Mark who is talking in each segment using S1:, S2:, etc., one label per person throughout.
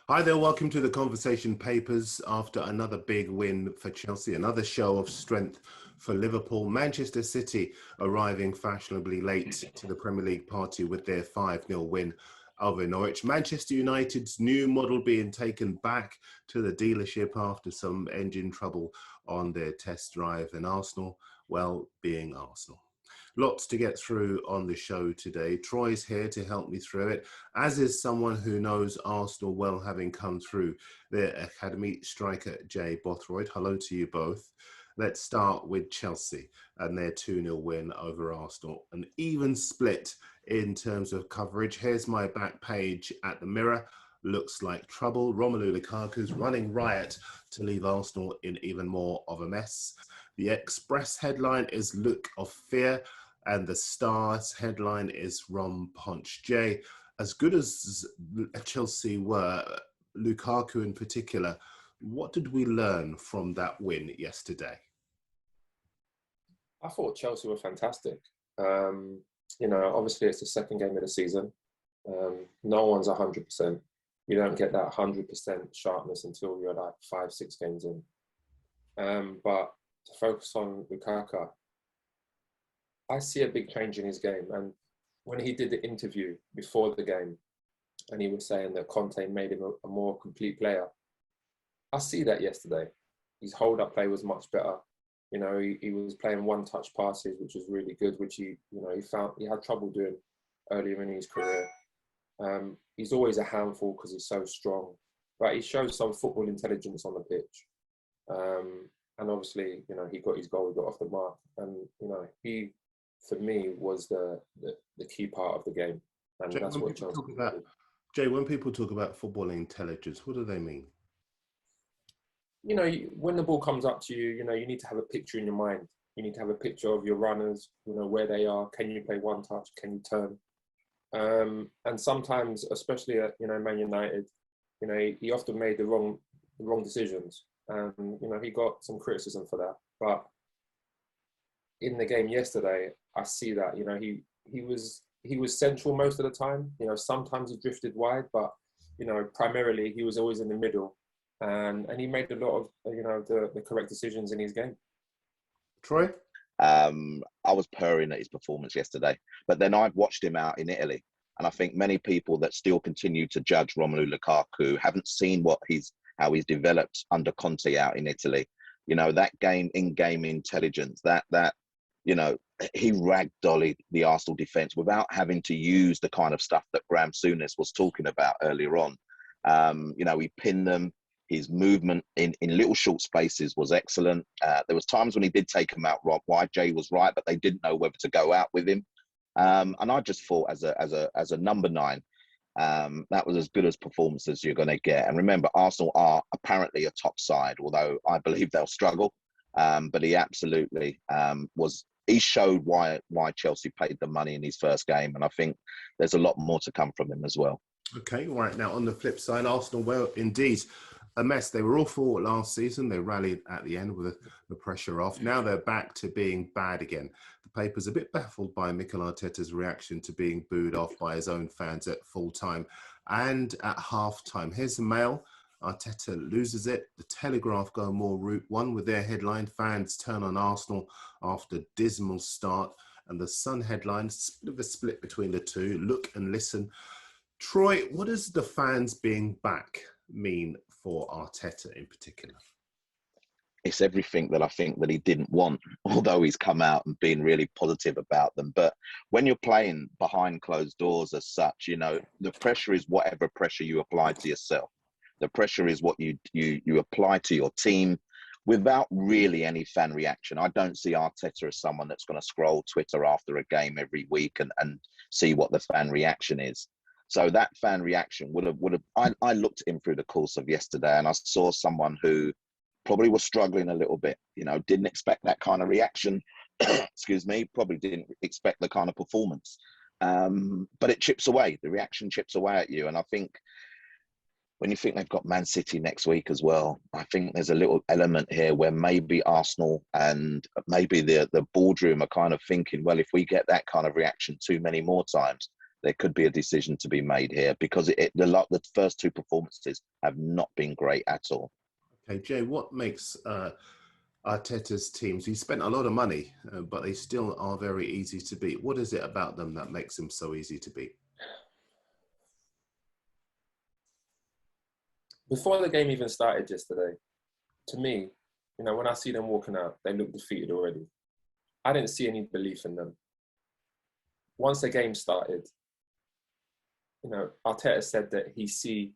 S1: Hi there, welcome to the Conversation Papers. After another big win for Chelsea, another show of strength for Liverpool, Manchester City arriving fashionably late to the Premier League party with their 5-0 win over Norwich. Manchester United's new model being taken back to the dealership after some engine trouble on their test drive, and Arsenal, well, being Arsenal. Lots to get through on the show today. Troy's here to help me through it, as is someone who knows Arsenal well, having come through their academy, striker Jay Bothroyd. Hello to you both. Let's start with Chelsea and their 2-0 win over Arsenal. An even split in terms of coverage. Here's my back page at the Mirror. Looks like trouble. Romelu Lukaku's running riot to leave Arsenal in even more of a mess. The Express headline is Look of Fear, and the Star's headline is Rom Punch. Jay, as good as Chelsea were, Lukaku in particular, what did we learn from that win yesterday?
S2: I thought Chelsea were fantastic. Obviously it's the second game of the season. No one's 100%. You don't get that 100% sharpness until you're like 5-6 games in. But to focus on Lukaku, I see a big change in his game. And when he did the interview before the game, and he was saying that Conte made him a more complete player, I see that yesterday. His hold-up play was much better. You know, he was playing one-touch passes, which was really good, which he had trouble doing earlier in his career. He's always a handful because he's so strong, but he shows some football intelligence on the pitch. And obviously, he got his goal, he got off the mark, and he, for me, was the key part of the game, and
S1: Jay,
S2: that's what Chelsea did.
S1: Jay, when people talk about football intelligence, what do they mean?
S2: When the ball comes up to you, you need to have a picture in your mind. You need to have a picture of your runners, where they are. Can you play one touch? Can you turn? And sometimes, especially at Man United, he often made the wrong decisions, and he got some criticism for that. But in the game yesterday, I see that he was central most of the time. Sometimes he drifted wide, but primarily he was always in the middle, and he made a lot of the correct decisions in his game.
S1: Troy?
S3: I was purring at his performance yesterday, but then I've watched him out in Italy, and I think many people that still continue to judge Romelu Lukaku haven't seen how he's developed under Conte out in Italy. That in-game intelligence, that he ragdolled the Arsenal defence without having to use the kind of stuff that Graham Souness was talking about earlier on. He pinned them. His movement in little short spaces was excellent. There was times when he did take him out wide. Jay was right, but they didn't know whether to go out with him. And I just thought, as a number 9, that was as good as performance as you're going to get. And remember, Arsenal are apparently a top side, although I believe they'll struggle. But he absolutely was. He showed why Chelsea paid the money in his first game, and I think there's a lot more to come from him as well.
S1: Okay, right now on the flip side, Arsenal were indeed a mess. They were awful last season. They rallied at the end with the pressure off. Now they're back to being bad again. The paper's a bit baffled by Mikel Arteta's reaction to being booed off by his own fans at full time and at half time. Here's the Mail. Arteta loses it. The Telegraph go more route one with their headline, Fans Turn on Arsenal After Dismal Start. And the Sun headline, split between the two, Look and Listen. Troy, what does the fans being back mean for Arteta in particular?
S3: It's everything that I think that he didn't want, although he's come out and been really positive about them. But when you're playing behind closed doors as such, the pressure is whatever pressure you apply to yourself. The pressure is what you apply to your team without really any fan reaction. I don't see Arteta as someone that's going to scroll Twitter after a game every week and see what the fan reaction is. So that fan reaction would have. I looked at him through the course of yesterday, and I saw someone who probably was struggling a little bit. Didn't expect that kind of reaction. Excuse me. Probably didn't expect the kind of performance. But it chips away. The reaction chips away at you, and I think when you think they've got Man City next week as well, I think there's a little element here where maybe Arsenal and maybe the boardroom are kind of thinking, well, if we get that kind of reaction too many more times, there could be a decision to be made here because the first two performances have not been great at all.
S1: Okay, Jay, what makes Arteta's teams, he spent a lot of money, but they still are very easy to beat. What is it about them that makes them so easy to beat?
S2: Before the game even started yesterday, to me, when I see them walking out, they look defeated already. I didn't see any belief in them. Once the game started, Arteta said that he see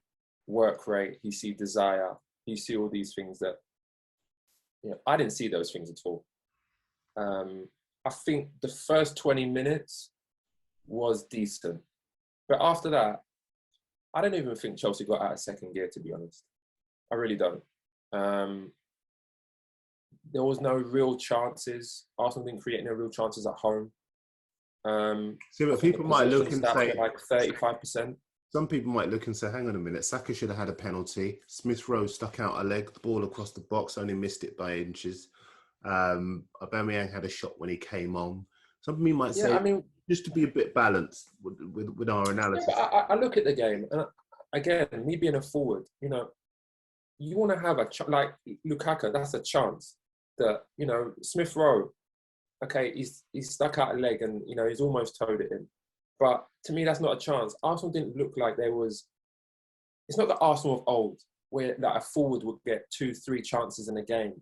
S2: work rate, he see desire, he see all these things that, I didn't see those things at all. I think the first 20 minutes was decent. But after that, I don't even think Chelsea got out of second gear, to be honest. I really don't. There was no real chances. Arsenal didn't create no real chances at home.
S1: But people might look and say,
S2: like 35%.
S1: Some people might look and say, hang on a minute, Saka should have had a penalty. Smith Rowe stuck out a leg, the ball across the box, only missed it by inches. Aubameyang had a shot when he came on. Some people might say, just to be a bit balanced with our analysis.
S2: Yeah, but I look at the game, and again, me being a forward, you want to have like Lukaku, that's a chance that, Smith Rowe, okay, he's stuck out a leg and, he's almost towed it in. But to me, that's not a chance. Arsenal didn't look like it's not the Arsenal of old where that a forward would get 2-3 chances in a game,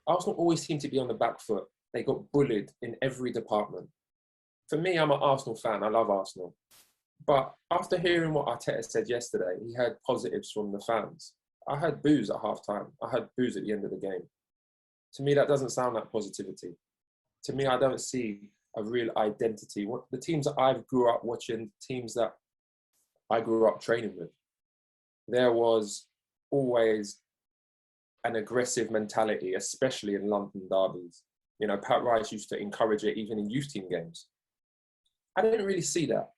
S2: Arsenal always seemed to be on the back foot. They got bullied in every department. For me, I'm an Arsenal fan. I love Arsenal. But after hearing what Arteta said yesterday, he had positives from the fans. I heard boos at halftime. I heard boos at the end of the game. To me, that doesn't sound like positivity. To me, I don't see a real identity. The teams that I grew up watching, teams that I grew up training with, there was always an aggressive mentality, especially in London derbies. Pat Rice used to encourage it even in youth team games. I didn't really see that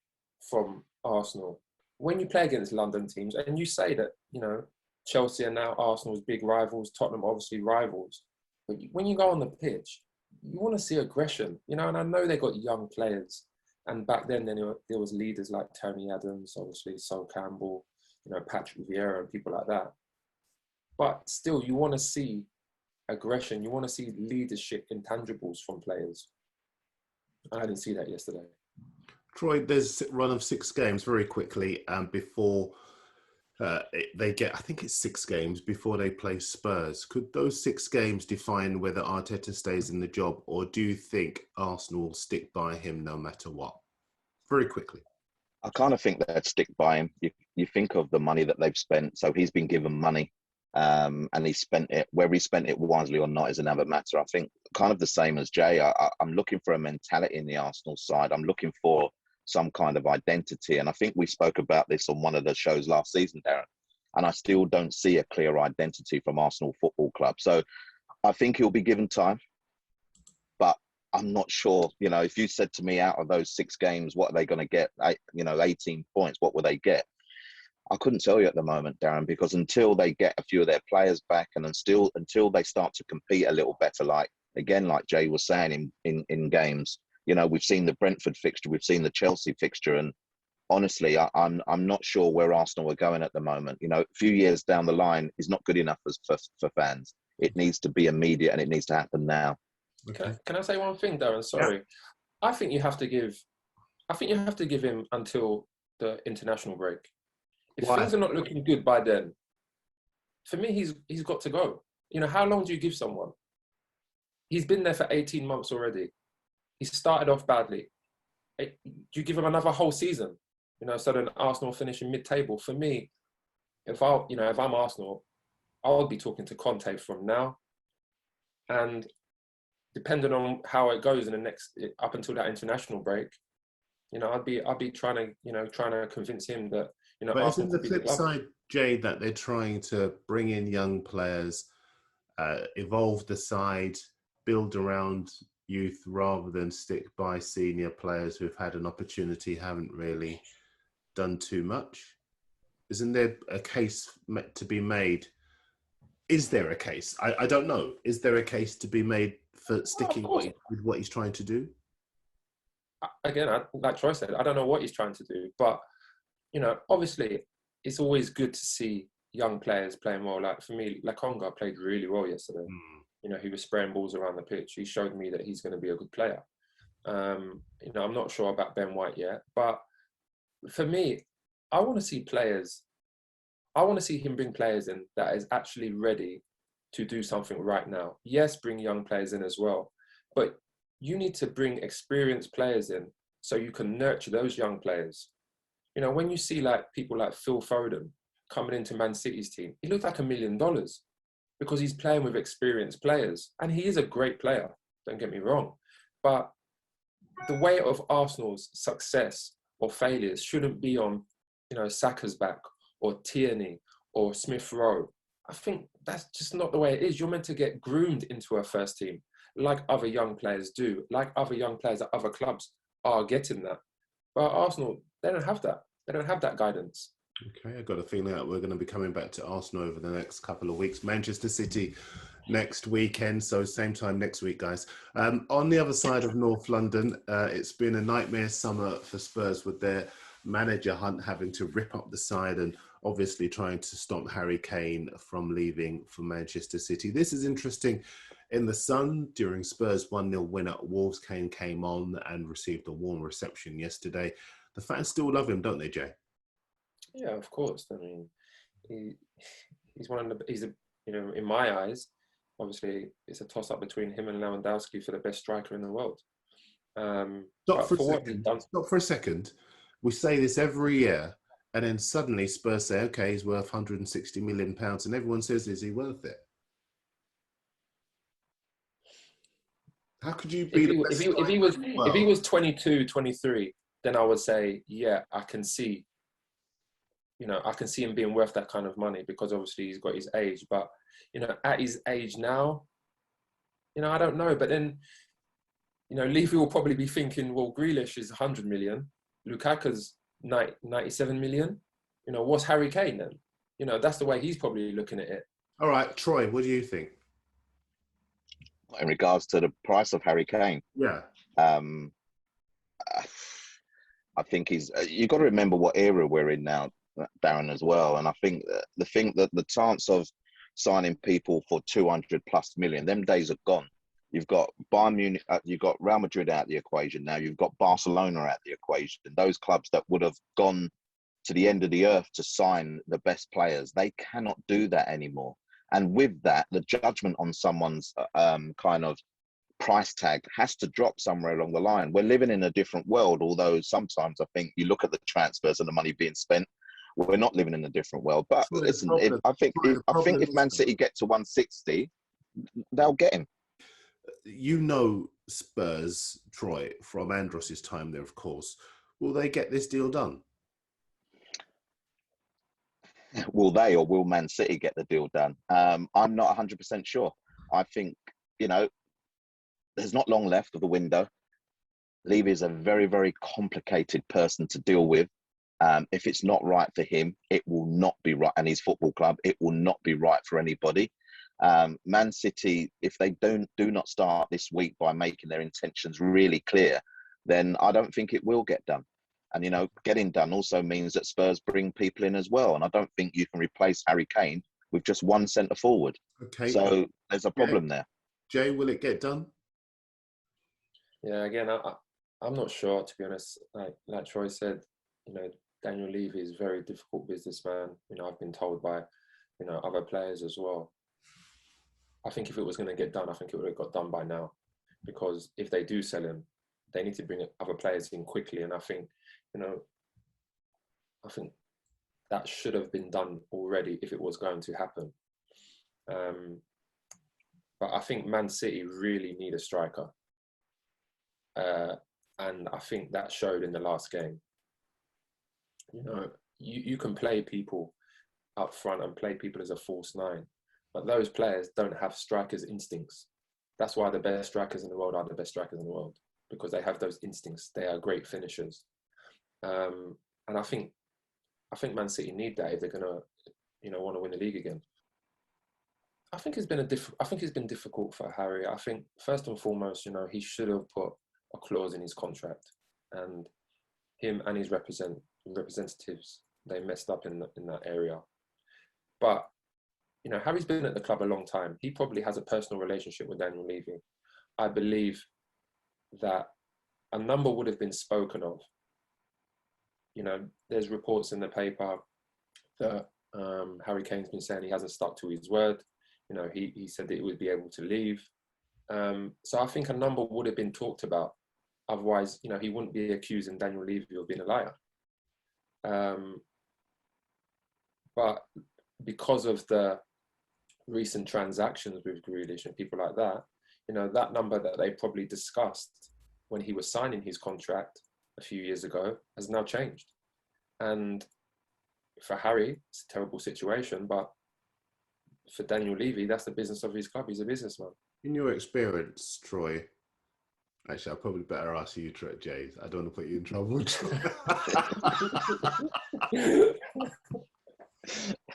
S2: from Arsenal. When you play against London teams, and you say that, Chelsea are now Arsenal's big rivals, Tottenham obviously rivals, but when you go on the pitch, you want to see aggression, and I know they got young players. And back then there was leaders like Tony Adams, obviously Sol Campbell, Patrick Vieira and people like that. But still, you want to see aggression. You want to see leadership intangibles from players. I didn't see that yesterday.
S1: Troy, there's a run of 6 games very quickly before they get, I think it's 6 games before they play Spurs. Could those 6 games define whether Arteta stays in the job, or do you think Arsenal will stick by him no matter what? Very quickly.
S3: I kind of think they'd stick by him. You think of the money that they've spent. So he's been given money and he spent it. Whether he spent it wisely or not is another matter. I think kind of the same as Jay. I'm looking for a mentality in the Arsenal side. I'm looking for some kind of identity. And I think we spoke about this on one of the shows last season, Darren. And I still don't see a clear identity from Arsenal Football Club. So I think he'll be given time. But I'm not sure, if you said to me out of those 6 games, what are they going to get? 18 points, what will they get? I couldn't tell you at the moment, Darren, because until they get a few of their players back and until they start to compete a little better, like Jay was saying in games, we've seen the Brentford fixture, we've seen the Chelsea fixture, and honestly, I'm not sure where Arsenal are going at the moment. A few years down the line is not good enough for fans. It needs to be immediate and it needs to happen now.
S2: Okay. Can I say one thing, Darren? Sorry. Yeah. I think you have to give him until the international break. If things are not looking good by then, for me, he's got to go. How long do you give someone? He's been there for 18 months already. He started off badly. Do you give him another whole season? So then Arsenal finishing mid-table. For me, if I'm Arsenal, I would be talking to Conte from now, and depending on how it goes in the next up until that international break, I'd be trying to convince him that
S1: But
S2: Arsenal
S1: isn't the flip side, Jay, that they're trying to bring in young players, evolve the side, build around youth rather than stick by senior players who've had an opportunity, haven't really done too much? Isn't there a case to be made? Is there a case? I don't know. Is there a case to be made for sticking with what he's trying to do?
S2: again, like Troy said, I don't know what he's trying to do, but obviously, it's always good to see young players playing well. Like for me, Lakonga played really well yesterday. He was spraying balls around the pitch. He showed me that he's going to be a good player. I'm not sure about Ben White yet, but for me, I want to see players. I want to see him bring players in that is actually ready to do something right now. Yes, bring young players in as well, but you need to bring experienced players in so you can nurture those young players. When you see like people like Phil Foden coming into Man City's team, he looked like $1 million because he's playing with experienced players, and he is a great player. Don't get me wrong, but the weight of Arsenal's success or failures shouldn't be on, Saka's back or Tierney or Smith Rowe. I think that's just not the way it is. You're meant to get groomed into a first team like other young players do, like other young players at other clubs are getting that. But Arsenal, they don't have that. They don't have that guidance.
S1: Okay, I've got a feeling that we're going to be coming back to Arsenal over the next couple of weeks. Manchester City next weekend, so same time next week, guys. On the other side of North London, it's been a nightmare summer for Spurs with their manager Hunt having to rip up the side and obviously trying to stop Harry Kane from leaving for Manchester City. This is interesting. In the Sun, during Spurs' 1-0 win at Wolves, Kane came on and received a warm reception yesterday. The fans still love him, don't they, Jay?
S2: Yeah, of course. I mean, he's in my eyes, obviously, it's a toss-up between him and Lewandowski for the best striker in the world.
S1: Stop for a second. We say this every year, and then suddenly Spurs say, okay, he's worth £160 million, and everyone says, is he worth it? How could you be
S2: if he was 22, 23, then I would say, yeah, I can see him being worth that kind of money because obviously he's got his age. But, at his age now, I don't know. But then, Levy will probably be thinking, well, Grealish is 100 million. Lukaku's 97 million. What's Harry Kane then? That's the way he's probably looking at it.
S1: All right, Troy, what do you think?
S3: In regards to the price of Harry Kane?
S1: Yeah.
S3: I think you've got to remember what era we're in now, Darren, as well. And I think the chance of signing people for 200 plus million, them days are gone. You've got Bayern Munich, you've got Real Madrid out the equation now. You've got Barcelona out the equation. Those clubs that would have gone to the end of the earth to sign the best players, they cannot do that anymore. And with that, the judgment on someone's kind of price tag has to drop somewhere along the line. We're living in a different world, although sometimes I think you look at the transfers and the money being spent, we're not living in a different world. But listen, I think if Man City get to 160, they'll get him.
S1: Spurs, Troy, from Andros's time there, of course. Will they get this deal done?
S3: Will they or will Man City get the deal done? I'm not 100% sure. I think, there's not long left of the window. Levy is a very, very complicated person to deal with. If it's not right for him, it will not be right. And his football club, it will not be right for anybody. Man City, if they do not start this week by making their intentions really clear, then I don't think it will get done. And, getting done also means that Spurs bring people in as well. And I don't think you can replace Harry Kane with just one centre forward. Okay. So there's a problem there.
S1: Jay, will it get done?
S2: Yeah, again, I'm not sure, to be honest. Like Troy said, Daniel Levy is a very difficult businessman. I've been told by, other players as well. I think if it was going to get done, I think it would have got done by now. Because if they do sell him, they need to bring other players in quickly. And I think, that should have been done already if it was going to happen. But I think Man City really need a striker. And I think that showed in the last game. You can play people up front and play people as a false nine, but those players don't have strikers' instincts. That's why the best strikers in the world are the best strikers in the world, because they have those instincts. They are great finishers. And I think Man City need that if they're gonna, want to win the league again. I think it's been difficult for Harry. I think first and foremost, he should have put a clause in his contract and him and his representatives, they messed up in that area. But you know, Harry's been at the club a long time. He probably has a personal relationship with Daniel Levy. I believe that a number would have been spoken of. You know, there's reports in the paper that Harry Kane's been saying he hasn't stuck to his word. You know, he said that he would be able to leave. So I think a number would have been talked about. Otherwise, you know, he wouldn't be accusing Daniel Levy of being a liar. But because of the recent transactions with Grealish and people like that, you know, that number that they probably discussed when he was signing his contract a few years ago has now changed. And for Harry, it's a terrible situation, but for Daniel Levy, that's the business of his club. He's a businessman.
S1: In your experience, Troy, actually, I probably better ask you, Jay. I don't want to put you in trouble.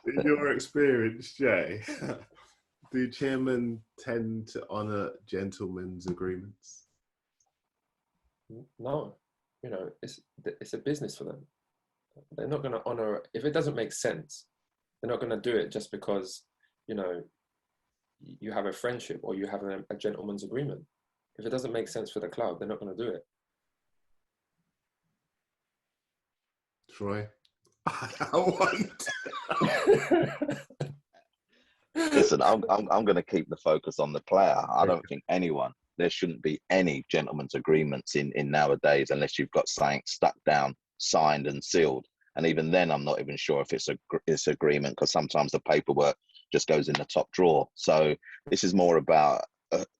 S1: In your experience, Jay, do chairmen tend to honour gentlemen's agreements?
S2: No, you know, it's a business for them. They're not going to honour it. If it doesn't make sense, they're not going to do it just because, you know, you have a friendship or you have a gentleman's agreement. If it doesn't make sense for the club, they're not going to do it.
S1: Troy? I want.
S3: Listen, I'm going to keep the focus on the player. I don't think there shouldn't be any gentleman's agreements in nowadays unless you've got something stuck down, signed and sealed. And even then, I'm not even sure if it's agreement, because sometimes the paperwork just goes in the top drawer. So this is more about,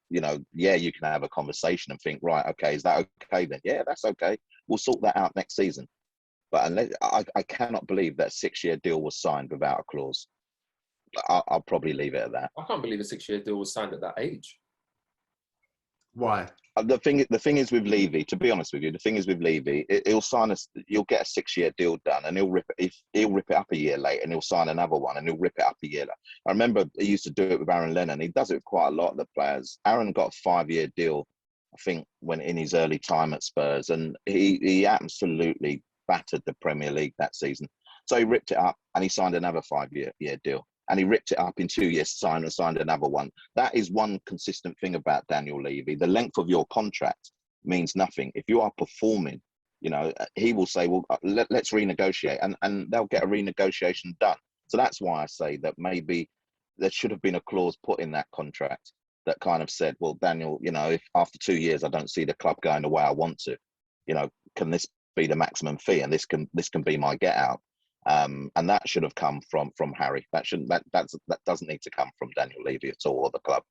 S3: you know, yeah, you can have a conversation and think, right, okay, is that okay then? Yeah, that's okay. We'll sort that out next season. But unless, I cannot believe that 6-year deal was signed without a clause. I'll probably leave it at that.
S2: I can't believe a 6-year deal was signed at that age.
S1: Why?
S3: The thing is with Levy, to be honest with you, the thing is with Levy, he'll sign us. You'll get a 6-year deal done, and he'll rip it up a year later, and he'll sign another one, and he'll rip it up a year later. I remember he used to do it with Aaron Lennon. He does it with quite a lot of the players. Aaron got a 5-year deal, I think, when in his early time at Spurs, and he absolutely battered the Premier League that season. So he ripped it up, and he signed another 5-year deal. And he ripped it up in 2 years' time and signed another one. That is one consistent thing about Daniel Levy. The length of your contract means nothing. If you are performing, you know, he will say, well, let's renegotiate. And they'll get a renegotiation done. So that's why I say that maybe there should have been a clause put in that contract that kind of said, well, Daniel, you know, if after 2 years I don't see the club going the way I want to, you know, can this be the maximum fee? And this can be my get out. And that should have come from Harry. That doesn't need to come from Daniel Levy at all, or the club.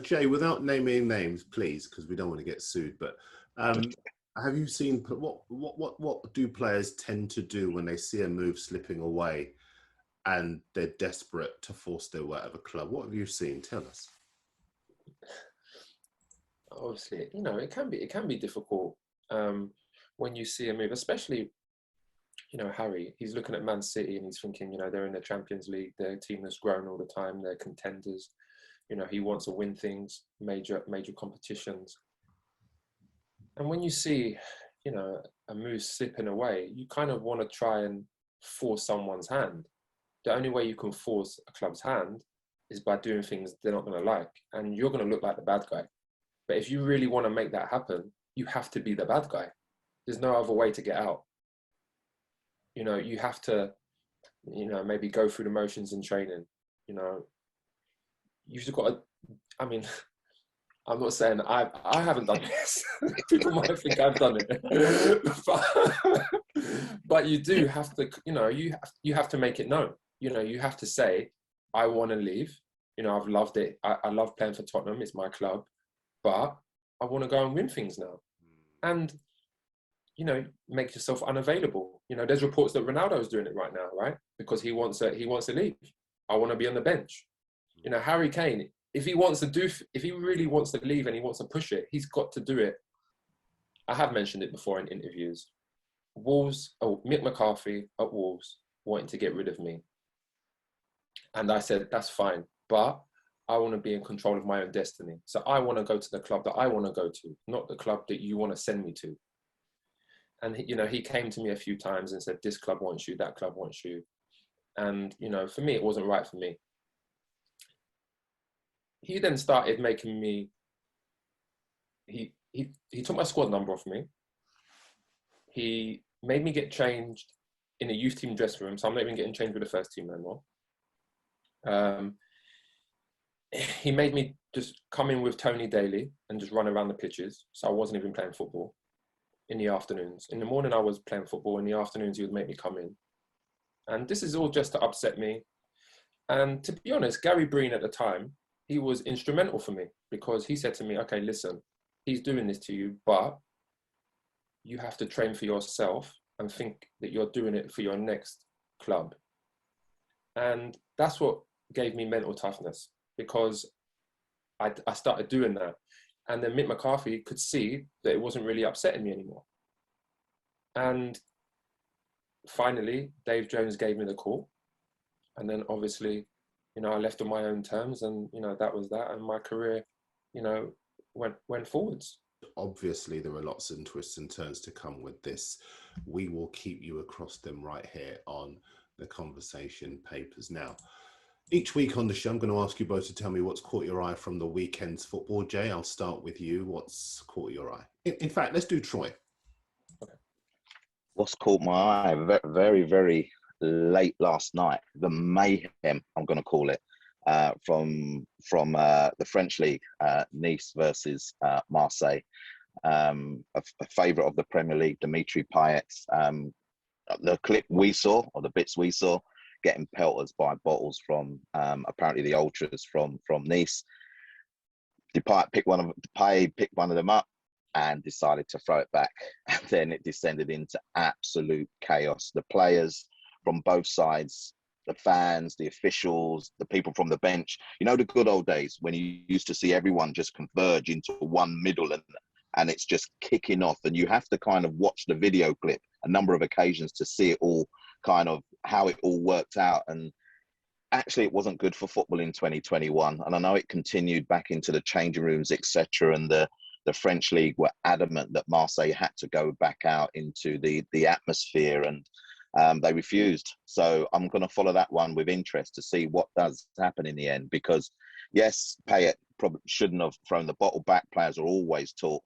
S1: Jay, without naming names, please, because we don't want to get sued. But have you seen what do players tend to do when they see a move slipping away, and they're desperate to force their way out of a club? What have you seen? Tell us.
S2: Obviously, you know, it can be difficult when you see a move, especially. You know, Harry, he's looking at Man City and he's thinking, you know, they're in the Champions League, they're a team that's grown all the time, they're contenders. You know, he wants to win things, major competitions. And when you see, you know, a move slipping away, you kind of want to try and force someone's hand. The only way you can force a club's hand is by doing things they're not going to like, and you're going to look like the bad guy. But if you really want to make that happen, you have to be the bad guy. There's no other way to get out. You know, you have to, you know, maybe go through the motions in training. You know, you've just got to, I mean, I'm not saying I haven't done this. People might think I've done it. But you do have to, you know, you have to make it known. You know, you have to say, I want to leave. You know, I've loved it. I love playing for Tottenham. It's my club. But I want to go and win things now. And you know, make yourself unavailable. You know, there's reports that Ronaldo's doing it right now, right? Because he wants to leave. I want to be on the bench. You know, Harry Kane, if he really wants to leave and he wants to push it, he's got to do it. I have mentioned it before in interviews. Mick McCarthy at Wolves wanting to get rid of me. And I said, that's fine, but I want to be in control of my own destiny. So I want to go to the club that I want to go to, not the club that you want to send me to. And he came to me a few times and said, this club wants you, that club wants you. And, for me, it wasn't right for me. He then started making me, he took my squad number off me. He made me get changed in a youth team dressing room, so I'm not even getting changed with the first team no more. He made me just come in with Tony daily and just run around the pitches, so I wasn't even playing football in the afternoons. In the morning, I was playing football. In the afternoons, he would make me come in. And this is all just to upset me. And to be honest, Gary Breen at the time, he was instrumental for me, because he said to me, okay, listen, he's doing this to you, but you have to train for yourself and think that you're doing it for your next club. And that's what gave me mental toughness, because I started doing that. And then Mick McCarthy could see that it wasn't really upsetting me anymore. And finally, Dave Jones gave me the call. And then obviously, I left on my own terms, and, that was that. And my career, went forwards.
S1: Obviously, there are lots of twists and turns to come with this. We will keep you across them right here on the Conversation Papers. Now, each week on the show, I'm going to ask you both to tell me what's caught your eye from the weekend's football. Jay, I'll start with you. What's caught your eye? In fact, let's do Troy.
S3: Okay. What's caught my eye? Very, very late last night, the mayhem, I'm going to call it, from the French league, Nice versus Marseille. A favourite of the Premier League, Dimitri Payet. The clip we saw, or the bits we saw, getting pelters by bottles from apparently the ultras from Nice. Payet picked one of them up and decided to throw it back. And then it descended into absolute chaos. The players from both sides, the fans, the officials, the people from the bench. The good old days when you used to see everyone just converge into one middle, and it's just kicking off, and you have to kind of watch the video clip a number of occasions to see it all, kind of how it all worked out. And actually it wasn't good for football in 2021. And I know it continued back into the changing rooms, etc. And the French league were adamant that Marseille had to go back out into the atmosphere, and they refused. So I'm going to follow that one with interest to see what does happen in the end, because yes, Payet probably shouldn't have thrown the bottle back. Players are always taught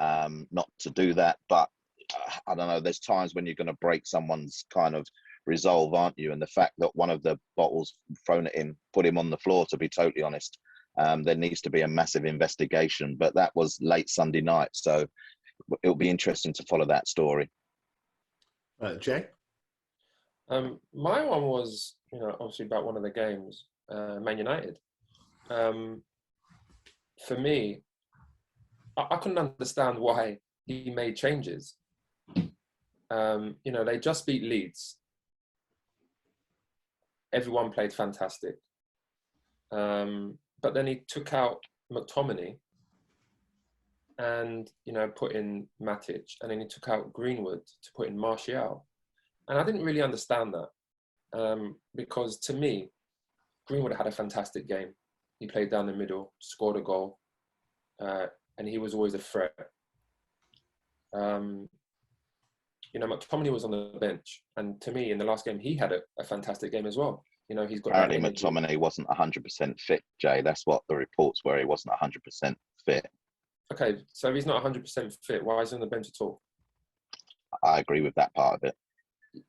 S3: not to do that, but I don't know, there's times when you're going to break someone's kind of resolve, aren't you? And the fact that one of the bottles thrown at him put him on the floor, to be totally honest, there needs to be a massive investigation. But that was late Sunday night, so it'll be interesting to follow that story.
S1: Jay?
S2: My one was, obviously about one of the games, Man United. For me, I couldn't understand why he made changes. They just beat Leeds. Everyone played fantastic. But then he took out McTominay and, put in Matic. And then he took out Greenwood to put in Martial. And I didn't really understand that, because to me, Greenwood had a fantastic game. He played down the middle, scored a goal, and he was always a threat. McTominay was on the bench, and to me, in the last game, he had a fantastic game as well. He's got
S3: apparently McTominay wasn't 100% fit, Jay. That's what the reports were. He wasn't 100% fit.
S2: Okay, so if he's not 100% fit, why is he on the bench at all?
S3: I agree with that part of it.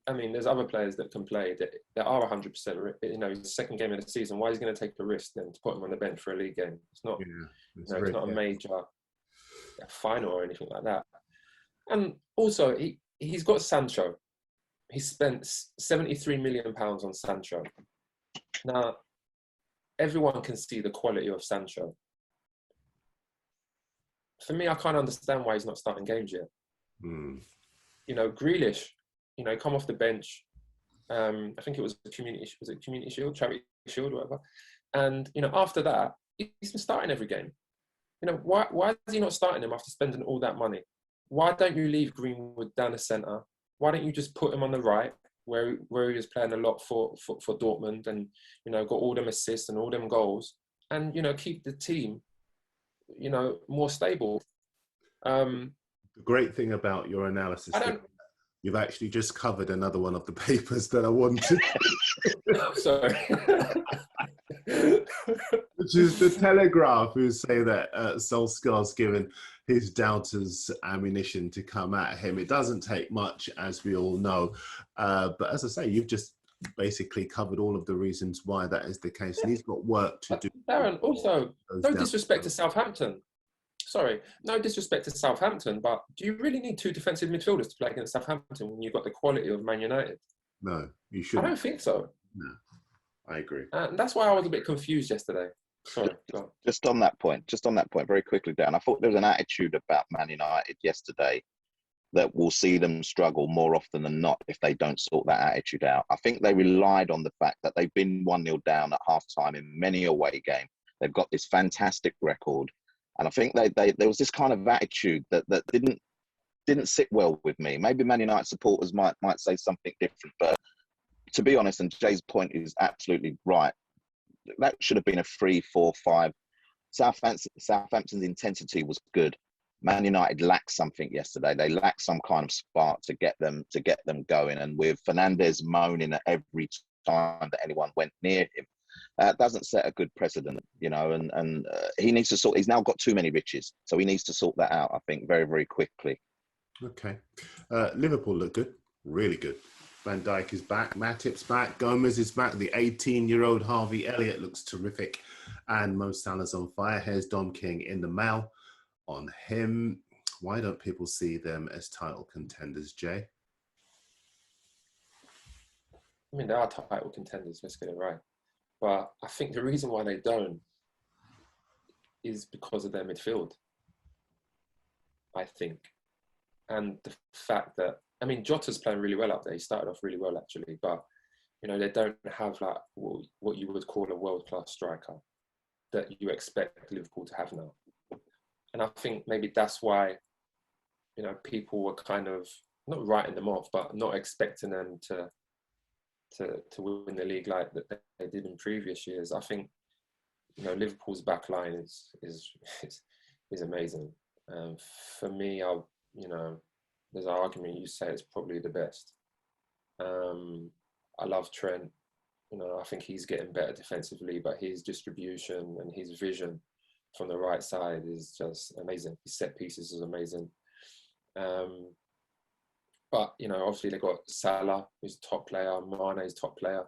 S2: I mean, there's other players that can play that are 100%. His second game of the season. Why is he going to take a risk then to put him on the bench for a league game? It's not. It's not a major final or anything like that. And also, he's got Sancho. He spent £73 million on Sancho. Now, everyone can see the quality of Sancho. For me, I can't understand why he's not starting games yet. Grealish, come off the bench. I think it was Community Shield, Charity Shield, whatever. And, after that, he's been starting every game. Why is he not starting him after spending all that money? Why don't you leave Greenwood down the centre? Why don't you just put him on the right, where he was playing a lot for Dortmund and, got all them assists and all them goals, and, keep the team, more stable.
S1: The The great thing about your analysis,
S2: I don't.
S1: you've actually just covered another one of the papers that I wanted,
S2: Oh, sorry.
S1: which is the Telegraph, who say that Solskjaer's given his doubters ammunition to come at him. It doesn't take much, as we all know. But as I say, you've just basically covered all of the reasons why that is the case. And he's got work to do.
S2: Darren, also, no disrespect to Southampton. Sorry, no disrespect to Southampton, but do you really need two defensive midfielders to play against Southampton when you've got the quality of Man United?
S1: No, you
S2: I
S1: shouldn't.
S2: don't think so.
S1: No, I agree.
S2: And that's why I was a bit confused yesterday. Sorry, go on.
S3: Just on that point, very quickly, Dan, I thought there was an attitude about Man United yesterday that will see them struggle more often than not if they don't sort that attitude out. I think they relied on the fact that they've been 1-0 down at half-time in many away games. They've got this fantastic record. And I think there was this kind of attitude that didn't sit well with me. Maybe Man United supporters might say something different, but to be honest, and Jay's point is absolutely right, that should have been a 3-4-5. Southampton's intensity was good. Man United lacked something yesterday. They lacked some kind of spark to get them going. And with Fernandes moaning at every time that anyone went near him, doesn't set a good precedent, and he needs to sort. He's now got too many riches, so he needs to sort that out, I think, very, very quickly.
S1: Okay. Liverpool look good, really good. Van Dijk is back, Matip's back, Gomez is back, the 18-year-old Harvey Elliott looks terrific, and Mo Salah's on fire. Here's Dom King in the mail on him. Why don't people see them as title contenders, Jay?
S2: I mean, they are title contenders, let's get it right. But I think the reason why they don't is because of their midfield, I think. And the fact that, I mean, Jota's playing really well up there. He started off really well, actually. But, they don't have like what you would call a world-class striker that you expect Liverpool to have now. And I think maybe that's why, people were kind of not writing them off, but not expecting them to win the league like that they did in previous years. I think, Liverpool's back line is amazing. For me, there's an argument you say it's probably the best. I love Trent. I think he's getting better defensively, but his distribution and his vision from the right side is just amazing. His set pieces is amazing. But, obviously they've got Salah, who's a top player, Mane's top player.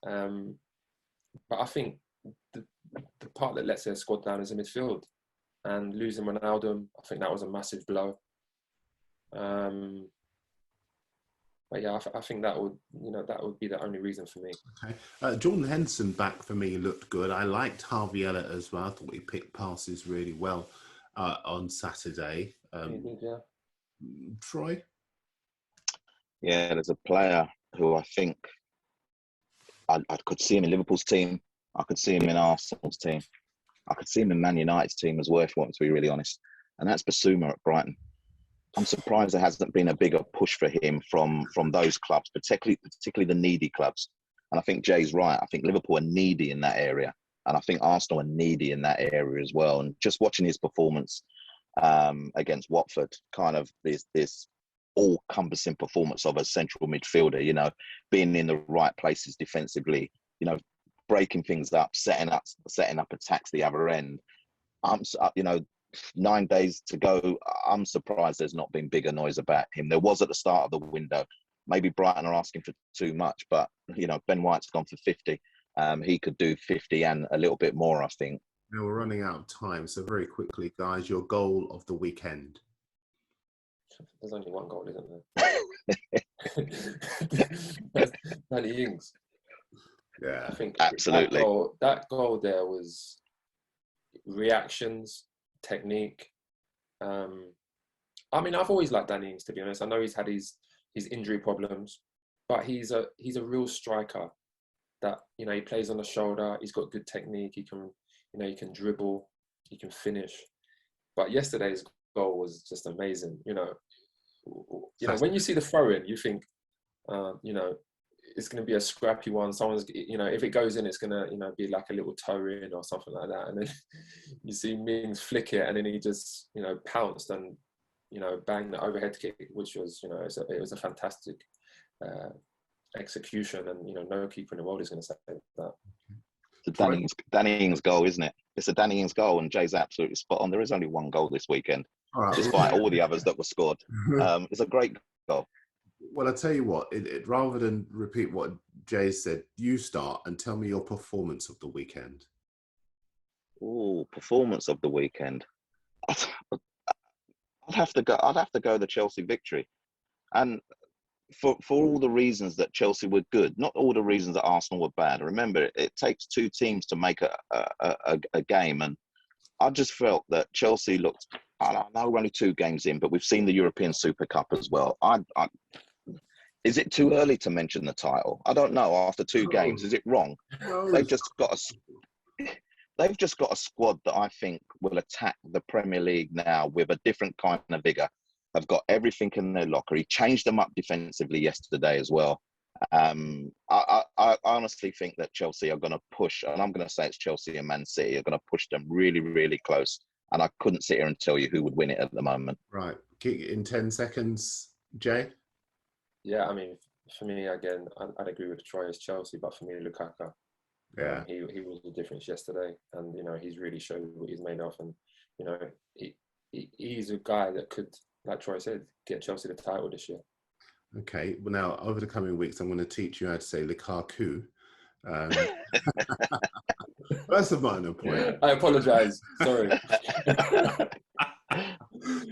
S2: But I think the part that lets their squad down is the midfield. And losing Ronaldo, I think that was a massive blow. But yeah, I think that would be the only reason for me.
S1: Okay. Jordan Henderson back for me looked good. I liked Harvey Elliott as well. I thought he picked passes really well on Saturday.
S2: He did, yeah.
S1: Troy?
S3: Yeah, there's a player who I think I could see him in Liverpool's team. I could see him in Arsenal's team. I could see him in Man United's team as well, if you want me to be really honest. And that's Basuma at Brighton. I'm surprised there hasn't been a bigger push for him from those clubs, particularly the needy clubs. And I think Jay's right. I think Liverpool are needy in that area. And I think Arsenal are needy in that area as well. And just watching his performance against Watford, kind of this all-encompassing performance of a central midfielder, being in the right places defensively, breaking things up, setting up attacks the other end. 9 days to go. I'm surprised there's not been bigger noise about him. There was at the start of the window. Maybe Brighton are asking for too much, but Ben White's gone for 50. He could do 50 and a little bit more, I think.
S1: Now we're running out of time, so very quickly, guys, your goal of the weekend.
S2: There's only one goal, isn't there? Danny Ings.
S1: Yeah,
S3: I think absolutely.
S2: That goal there was reactions, technique. I mean, I've always liked Danny Ings, to be honest. I know he's had his injury problems, but he's a real striker. That he plays on the shoulder. He's got good technique. He can he can dribble. He can finish. But yesterday's goal was just amazing. When you see the throw in, you think, it's going to be a scrappy one. Someone's, if it goes in, it's going to, be like a little toe in or something like that. And then you see Mings flick it, and then he just, pounced and bang the overhead kick, which was, it was a fantastic execution, and no keeper in the world is going to say that.
S3: It's a Danny Ings goal, isn't it? It's a Danny Ings goal, and Jay's absolutely spot on. There is only one goal this weekend, despite all the others that were scored. It's a great goal.
S1: Well, I tell you what, rather than repeat what Jay said, you start and tell me your performance of the weekend.
S3: Oh, performance of the weekend. I'd have to go the Chelsea victory, and for all the reasons that Chelsea were good, not all the reasons that Arsenal were bad. Remember, it takes two teams to make a game, and I just felt that Chelsea looked. I know we're only 2 games in, but we've seen the European Super Cup as well. Is it too early to mention the title? I don't know. After 2 games, is it wrong?
S1: No.
S3: They've just got a squad that I think will attack the Premier League now with a different kind of vigour. They've got everything in their locker. He changed them up defensively yesterday as well. I honestly think that Chelsea are going to push, and I'm going to say it's Chelsea and Man City are going to push them really, really close. And I couldn't sit here and tell you who would win it at the moment.
S1: Right. In 10 seconds, Jay?
S2: Yeah, I mean, for me, again, I'd agree with Troy as Chelsea, but for me, Lukaku.
S1: Yeah.
S2: He was the difference yesterday, and, he's really showed what he's made of. And, he's a guy that could, like Troy said, get Chelsea the title this year.
S1: Okay. Well, now, over the coming weeks, I'm going to teach you how to say Lukaku. That's a minor point.
S2: I apologise. Sorry.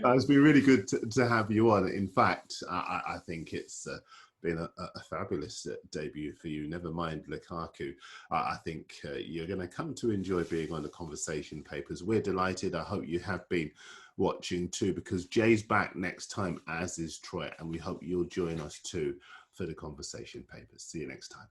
S1: It's been really good to have you on. In fact, I think it's been a fabulous debut for you. Never mind Lukaku. I think you're going to come to enjoy being on the Conversation Papers. We're delighted. I hope you have been watching too, because Jay's back next time, as is Troy, and we hope you'll join us too for the Conversation Papers. See you next time.